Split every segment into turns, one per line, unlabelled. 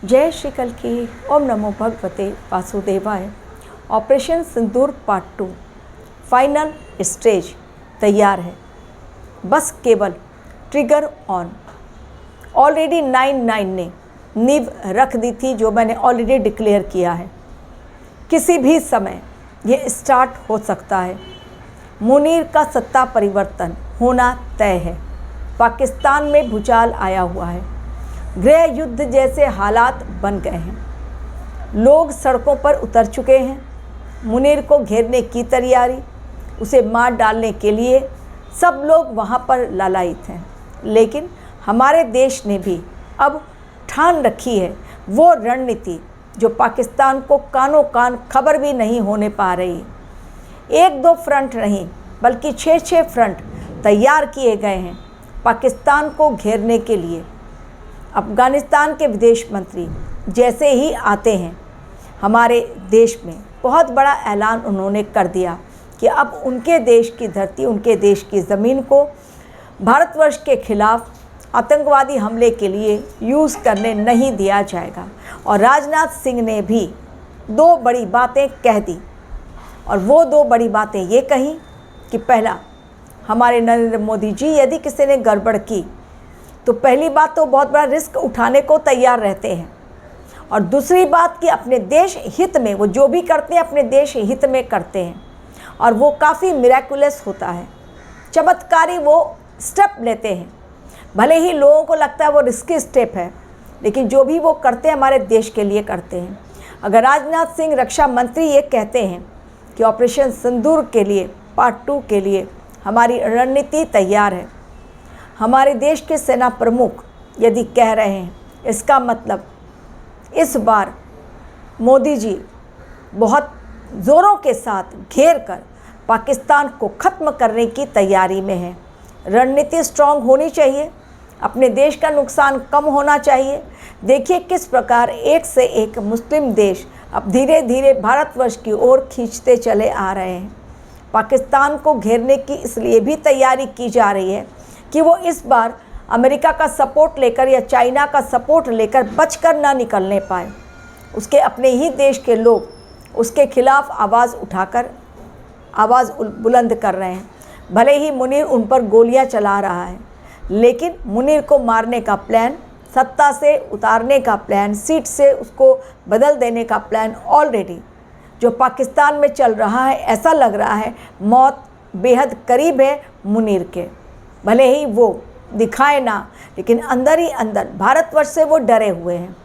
जय श्री कल की। ओम नमो भगवते वासुदेवाय। ऑपरेशन सिंदूर पार्ट 2 फाइनल स्टेज तैयार है, बस केवल ट्रिगर ऑन। ऑलरेडी 9-9 ने नींव रख दी थी, जो मैंने ऑलरेडी डिक्लेयर किया है। किसी भी समय ये स्टार्ट हो सकता है। मुनीर का सत्ता परिवर्तन होना तय है। पाकिस्तान में भूचाल आया हुआ है। गृह युद्ध जैसे हालात बन गए हैं। लोग सड़कों पर उतर चुके हैं। मुनीर को घेरने की तैयारी, उसे मार डालने के लिए सब लोग वहाँ पर लालायित हैं। लेकिन हमारे देश ने भी अब ठान रखी है वो रणनीति जो पाकिस्तान को कानों कान खबर भी नहीं होने पा रही। 1-2 फ्रंट नहीं बल्कि 6-6 फ्रंट तैयार किए गए हैं पाकिस्तान को घेरने के लिए। अफ़गानिस्तान के विदेश मंत्री जैसे ही आते हैं हमारे देश में, बहुत बड़ा ऐलान उन्होंने कर दिया कि अब उनके देश की धरती, उनके देश की ज़मीन को भारतवर्ष के खिलाफ आतंकवादी हमले के लिए यूज़ करने नहीं दिया जाएगा। और राजनाथ सिंह ने भी 2 बड़ी बातें कह दी, और वो 2 बड़ी बातें ये कही कि पहला, हमारे नरेंद्र मोदी जी यदि किसी ने गड़बड़ की तो पहली बात तो बहुत बड़ा रिस्क उठाने को तैयार रहते हैं, और दूसरी बात कि अपने देश हित में वो जो भी करते हैं अपने देश हित में करते हैं, और वो काफ़ी मिरेकुलस होता है, चमत्कारी वो स्टेप लेते हैं। भले ही लोगों को लगता है वो रिस्की स्टेप है, लेकिन जो भी वो करते हैं हमारे देश के लिए करते हैं। अगर राजनाथ सिंह रक्षा मंत्री ये कहते हैं कि ऑपरेशन सिंदूर के लिए पार्ट 2 के लिए हमारी रणनीति तैयार है, हमारे देश के सेना प्रमुख यदि कह रहे हैं, इसका मतलब इस बार मोदी जी बहुत ज़ोरों के साथ घेर कर पाकिस्तान को ख़त्म करने की तैयारी में है। रणनीति स्ट्रॉन्ग होनी चाहिए, अपने देश का नुकसान कम होना चाहिए। देखिए किस प्रकार एक से एक मुस्लिम देश अब धीरे धीरे भारतवर्ष की ओर खींचते चले आ रहे हैं। पाकिस्तान को घेरने की इसलिए भी तैयारी की जा रही है कि वो इस बार अमेरिका का सपोर्ट लेकर या चाइना का सपोर्ट लेकर बचकर ना निकलने पाए। उसके अपने ही देश के लोग उसके खिलाफ आवाज़ उठाकर आवाज़ बुलंद कर रहे हैं। भले ही मुनीर उन पर गोलियां चला रहा है, लेकिन मुनीर को मारने का प्लान, सत्ता से उतारने का प्लान, सीट से उसको बदल देने का प्लान ऑलरेडी जो पाकिस्तान में चल रहा है, ऐसा लग रहा है मौत बेहद करीब है मुनीर के। भले ही वो दिखाए ना, लेकिन अंदर ही अंदर भारतवर्ष से वो डरे हुए हैं।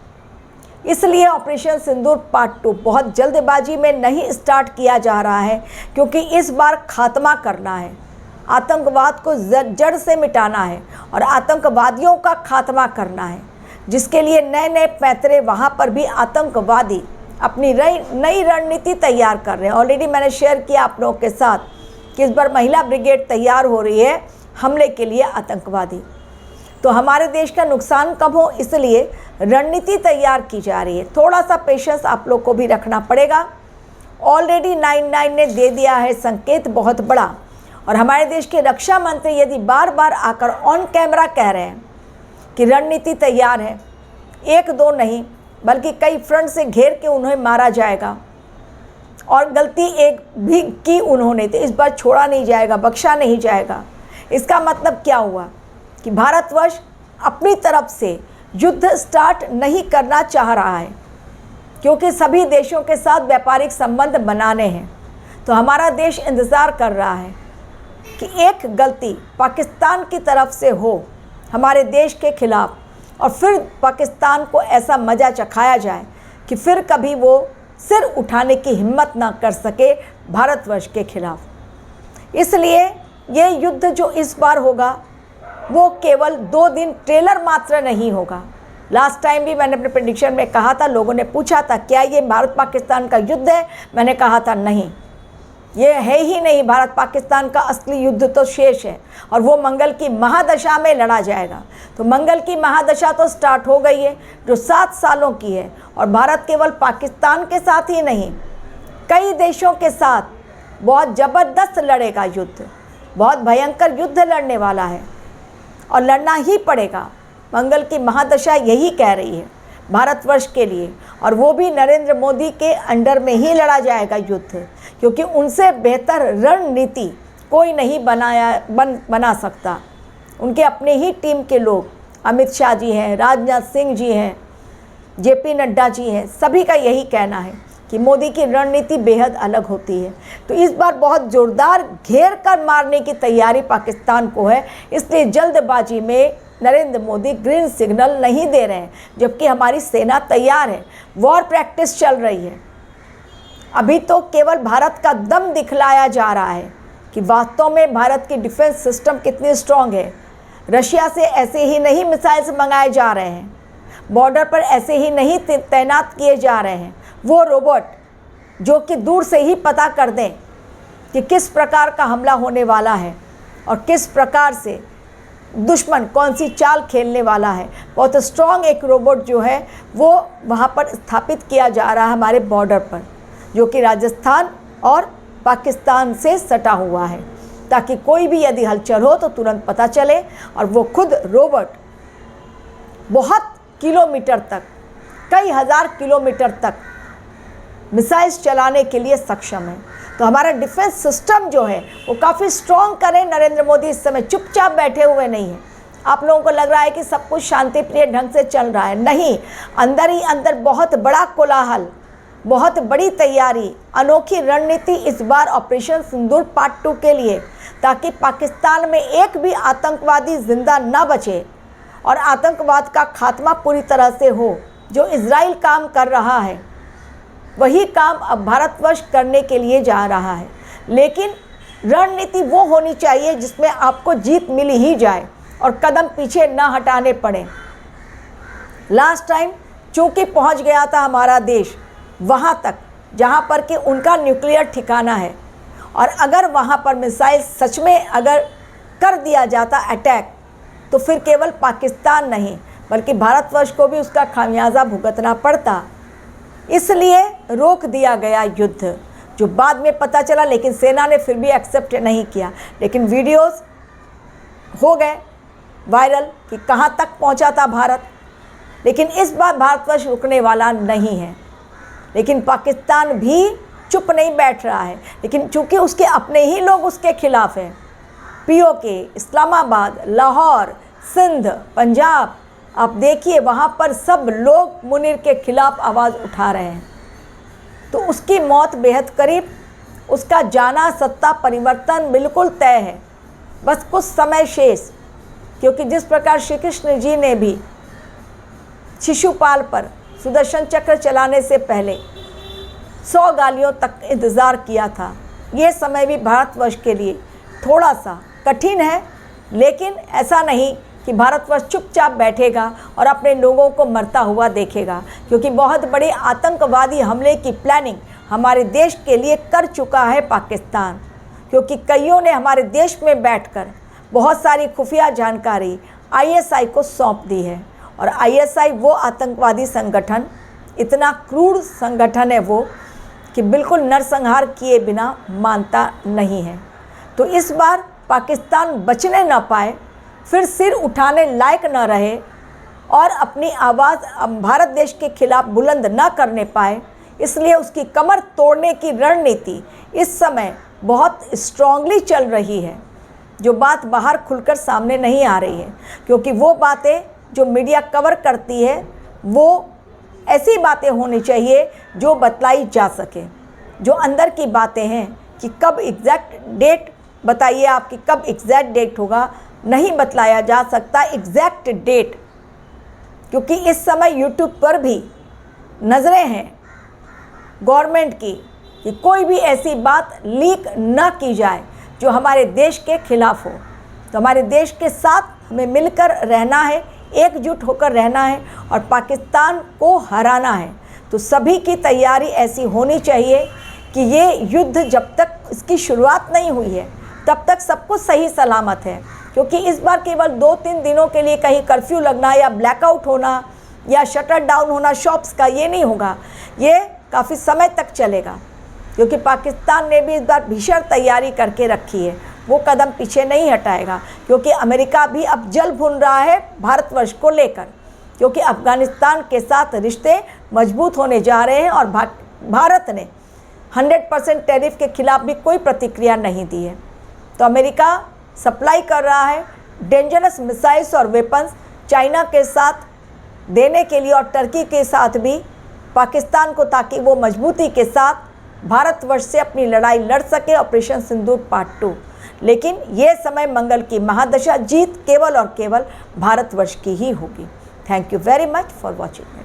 इसलिए ऑपरेशन सिंदूर पार्ट 2 बहुत जल्दबाजी में नहीं स्टार्ट किया जा रहा है, क्योंकि इस बार खात्मा करना है, आतंकवाद को जड़ से मिटाना है और आतंकवादियों का खात्मा करना है, जिसके लिए नए नए पैंतरे वहाँ पर भी आतंकवादी अपनी नई रणनीति तैयार कर रहे हैं। ऑलरेडी मैंने शेयर किया आप लोगों के साथ कि इस बार महिला ब्रिगेड तैयार हो रही है हमले के लिए आतंकवादी। तो हमारे देश का नुकसान कम हो इसलिए रणनीति तैयार की जा रही है। थोड़ा सा पेशेंस आप लोग को भी रखना पड़ेगा। ऑलरेडी 9-9 ने दे दिया है संकेत बहुत बड़ा, और हमारे देश के रक्षा मंत्री यदि बार बार आकर ऑन कैमरा कह रहे हैं कि रणनीति तैयार है, 1-2 नहीं बल्कि कई फ्रंट से घेर के उन्हें मारा जाएगा, और गलती एक भी की उन्होंने तो इस बार छोड़ा नहीं जाएगा, बख्शा नहीं जाएगा। इसका मतलब क्या हुआ कि भारतवर्ष अपनी तरफ से युद्ध स्टार्ट नहीं करना चाह रहा है, क्योंकि सभी देशों के साथ व्यापारिक संबंध बनाने हैं। तो हमारा देश इंतज़ार कर रहा है कि एक गलती पाकिस्तान की तरफ से हो हमारे देश के खिलाफ, और फिर पाकिस्तान को ऐसा मज़ा चखाया जाए कि फिर कभी वो सिर उठाने की हिम्मत ना कर सके भारतवर्ष के खिलाफ। इसलिए ये युद्ध जो इस बार होगा वो केवल 2 दिन ट्रेलर मात्र नहीं होगा। लास्ट टाइम भी मैंने अपने प्रेडिक्शन में कहा था, लोगों ने पूछा था क्या ये भारत पाकिस्तान का युद्ध है, मैंने कहा था नहीं, ये है ही नहीं। भारत पाकिस्तान का असली युद्ध तो शेष है, और वो मंगल की महादशा में लड़ा जाएगा। तो मंगल की महादशा तो स्टार्ट हो गई है, जो 7 सालों की है, और भारत केवल पाकिस्तान के साथ ही नहीं कई देशों के साथ बहुत ज़बरदस्त लड़ेगा युद्ध, बहुत भयंकर युद्ध लड़ने वाला है, और लड़ना ही पड़ेगा। मंगल की महादशा यही कह रही है। भारतवर्ष के लिए, और वो भी नरेंद्र मोदी के अंडर में ही लड़ा जाएगा युद्ध, क्योंकि उनसे बेहतर रणनीति कोई नहीं बना सकता। उनके अपने ही टीम के लोग, अमित शाह जी हैं, राजनाथ सिंह जी हैं, जेपी नड्डा जी हैं, सभी का यही कहना है कि मोदी की रणनीति बेहद अलग होती है। तो इस बार बहुत ज़ोरदार घेर कर मारने की तैयारी पाकिस्तान को है, इसलिए जल्दबाजी में नरेंद्र मोदी ग्रीन सिग्नल नहीं दे रहे हैं, जबकि हमारी सेना तैयार है, वॉर प्रैक्टिस चल रही है। अभी तो केवल भारत का दम दिखलाया जा रहा है कि वास्तव में भारत की डिफेंस सिस्टम कितनी स्ट्रांग है। रशिया से ऐसे ही नहीं मिसाइल्स मंगाए जा रहे हैं, बॉर्डर पर ऐसे ही नहीं तैनात किए जा रहे हैं वो रोबोट जो कि दूर से ही पता कर दें कि किस प्रकार का हमला होने वाला है और किस प्रकार से दुश्मन कौन सी चाल खेलने वाला है। बहुत स्ट्रॉन्ग एक रोबोट जो है वो वहाँ पर स्थापित किया जा रहा है हमारे बॉर्डर पर, जो कि राजस्थान और पाकिस्तान से सटा हुआ है, ताकि कोई भी यदि हलचल हो तो तुरंत पता चले। और वो खुद रोबोट बहुत किलोमीटर तक, कई हज़ार किलोमीटर तक मिसाइल्स चलाने के लिए सक्षम है। तो हमारा डिफेंस सिस्टम जो है वो काफ़ी स्ट्रॉन्ग करें। नरेंद्र मोदी इस समय चुपचाप बैठे हुए नहीं हैं। आप लोगों को लग रहा है कि सब कुछ शांतिप्रिय ढंग से चल रहा है, नहीं, अंदर ही अंदर बहुत बड़ा कोलाहल, बहुत बड़ी तैयारी, अनोखी रणनीति इस बार ऑपरेशन सिंदूर पार्ट 2 के लिए, ताकि पाकिस्तान में एक भी आतंकवादी जिंदा ना बचे और आतंकवाद का खात्मा पूरी तरह से हो। जो इजराइल काम कर रहा है वही काम अब भारतवर्ष करने के लिए जा रहा है, लेकिन रणनीति वो होनी चाहिए जिसमें आपको जीत मिली ही जाए और कदम पीछे ना हटाने पड़े। लास्ट टाइम चूँकि पहुंच गया था हमारा देश वहां तक जहां पर कि उनका न्यूक्लियर ठिकाना है, और अगर वहां पर मिसाइल सच में अगर कर दिया जाता अटैक, तो फिर केवल पाकिस्तान नहीं बल्कि भारतवर्ष को भी उसका खामियाजा भुगतना पड़ता। इसलिए रोक दिया गया युद्ध, जो बाद में पता चला, लेकिन सेना ने फिर भी एक्सेप्ट नहीं किया। लेकिन वीडियोस हो गए वायरल कि कहां तक पहुंचा था भारत। लेकिन इस बार भारतवर्ष रुकने वाला नहीं है, लेकिन पाकिस्तान भी चुप नहीं बैठ रहा है। लेकिन चूँकि उसके अपने ही लोग उसके खिलाफ हैं, पीओके, इस्लामाबाद, लाहौर, सिंध, पंजाब, आप देखिए वहाँ पर सब लोग मुनीर के खिलाफ आवाज़ उठा रहे हैं। तो उसकी मौत बेहद करीब, उसका जाना, सत्ता परिवर्तन बिल्कुल तय है, बस कुछ समय शेष। क्योंकि जिस प्रकार श्री कृष्ण जी ने भी शिशुपाल पर सुदर्शन चक्र चलाने से पहले 100 गालियों तक इंतज़ार किया था, ये समय भी भारतवर्ष के लिए थोड़ा सा कठिन है। लेकिन ऐसा नहीं कि भारतवर्ष चुपचाप बैठेगा और अपने लोगों को मरता हुआ देखेगा, क्योंकि बहुत बड़े आतंकवादी हमले की प्लानिंग हमारे देश के लिए कर चुका है पाकिस्तान। क्योंकि कईयों ने हमारे देश में बैठकर बहुत सारी खुफिया जानकारी आईएसआई को सौंप दी है, और आईएसआई वो आतंकवादी संगठन, इतना क्रूर संगठन है वो कि बिल्कुल नरसंहार किए बिना मानता नहीं है। तो इस बार पाकिस्तान बचने न पाए, फिर सिर उठाने लायक न रहे और अपनी आवाज़ भारत देश के खिलाफ बुलंद न करने पाए, इसलिए उसकी कमर तोड़ने की रणनीति इस समय बहुत स्ट्रांगली चल रही है। जो बात बाहर खुलकर सामने नहीं आ रही है, क्योंकि वो बातें जो मीडिया कवर करती है वो ऐसी बातें होनी चाहिए जो बतलाई जा सके। जो अंदर की बातें हैं कि कब एग्जैक्ट डेट बताइए आपकी, कब एग्जैक्ट डेट होगा, नहीं बतलाया जा सकता एग्जैक्ट डेट, क्योंकि इस समय यूट्यूब पर भी नज़रें हैं गवर्नमेंट की कि कोई भी ऐसी बात लीक न की जाए जो हमारे देश के खिलाफ हो। तो हमारे देश के साथ हमें मिलकर रहना है, एकजुट होकर रहना है और पाकिस्तान को हराना है। तो सभी की तैयारी ऐसी होनी चाहिए कि ये युद्ध जब तक इसकी शुरुआत नहीं हुई है तब तक सब कुछ सही सलामत है। क्योंकि इस बार केवल 2-3 दिनों के लिए कहीं कर्फ्यू लगना या ब्लैकआउट होना या शटर डाउन होना शॉप्स का, ये नहीं होगा, ये काफ़ी समय तक चलेगा। क्योंकि पाकिस्तान ने भी इस बार भीषण तैयारी करके रखी है, वो कदम पीछे नहीं हटाएगा। क्योंकि अमेरिका भी अब जल भुन रहा है भारतवर्ष को लेकर क्योंकि अफ़गानिस्तान के साथ रिश्ते मजबूत होने जा रहे हैं और भारत ने 100% टैरिफ के खिलाफ भी कोई प्रतिक्रिया नहीं दी है। तो अमेरिका सप्लाई कर रहा है डेंजरस मिसाइल्स और वेपन्स चाइना के साथ देने के लिए और टर्की के साथ भी पाकिस्तान को, ताकि वो मजबूती के साथ भारतवर्ष से अपनी लड़ाई लड़ सके, ऑपरेशन सिंदूर पार्ट 2। लेकिन ये समय मंगल की महादशा, जीत केवल और केवल भारतवर्ष की ही होगी। Thank you very much for watching.